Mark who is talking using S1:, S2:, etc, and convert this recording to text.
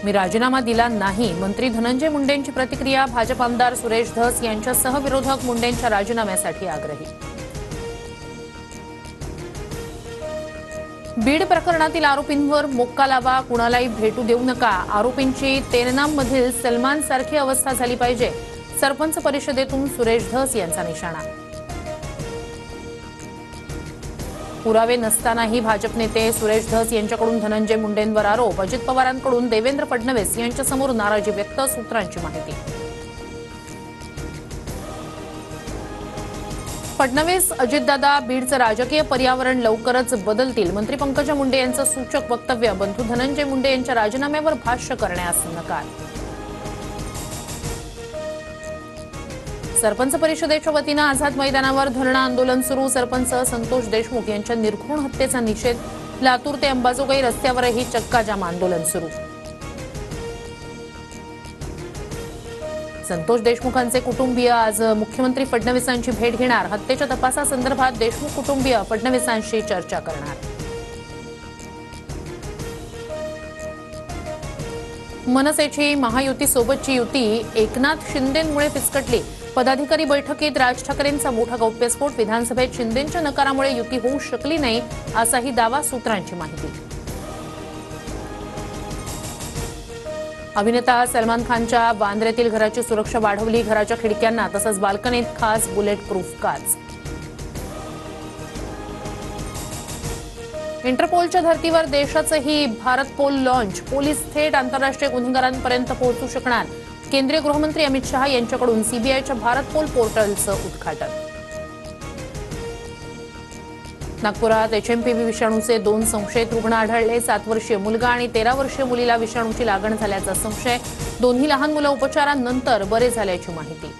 S1: मी राजीनामा दिला नाही, मंत्री धनंजय मुंडेंची प्रतिक्रिया. भाजप आमदार सुरेश धस यांच्यासह विरोधक मुंडेंच्या राजीनाम्यासाठी आग्रही. बीड प्रकरणातील आरोपींवर मोक्का लावा, कुणालाही भेटू देऊ नका. आरोपींची तेलनाममधील सलमान सारखी अवस्था झाली पाहिजे. सरपंच परिषदेतून सुरेश धस यांचा निशाणा. पुरावे नसतानाही भाजप नेते सुरेश धस यांच्याकडून धनंजय मुंडेंवर आरोप. अजित पवारांकडून देवेंद्र फडणवीस यांच्यासमोर नाराजी व्यक्त. सूत्रांची माहिती. फडणवीस अजितदादा बीडचं राजकीय पर्यावरण लवकरच बदलतील. मंत्री पंकजा मुंडे यांचं सूचक वक्तव्य. बंधू धनंजय मुंडे यांच्या राजीनाम्यावर भाष्य करण्यास नकार. सरपंच परिषदेच्या वतीनं आझाद मैदानावर धरणं आंदोलन सुरू. सरपंच संतोष देशमुख यांच्या निर्घृण हत्येचा निषेध. लातूर ते अंबाजोगाई रस्त्यावरही चक्काजाम आंदोलन सुरू. संतोष देशमुखांचे कुटुंबीय आज मुख्यमंत्री फडणवीसांची भेट घेणार. हत्येच्या तपासासंदर्भात देशमुख कुटुंबीय फडणवीसांशी चर्चा करणार. मनसेची महायुतीसोबतची युती एकनाथ शिंदेंमुळे फिसकटली. पदाधिकारी बैठकीत राज ठाकरेंचा मोठा गौप्यस्फोट. विधानसभेत शिंदेंच्या नकारामुळे युती होऊ शकली नाही, असाही दावा. सूत्रांची माहिती. अभिनेता सलमान खानच्या बांद्र्यातील घराची सुरक्षा वाढवली. घराच्या खिडक्यांना तसंच बाल्कनीत खास बुलेट प्रूफ काच. इंटरपोलच्या धर्तीवर देशाचंही भारत पोल लॉन्च. पोलीस थेट आंतरराष्ट्रीय गुन्हेगारांपर्यंत पोहोचू शकणार. केंद्रीय गृहमंत्री अमित शहा यांच्याकडून सीबीआयच्या भारत पोल पोर्टलचं उद्घाटन. नागपुरात एचएमपीव्ही विषाणूचे 2 संशयित रुग्ण आढळले. 7 वर्षीय मुलगा आणि 13 वर्षीय मुलीला विषाणूची लागण झाल्याचा संशय. दोन्ही लहान मुलं उपचारानंतर बरे झाल्याची माहिती.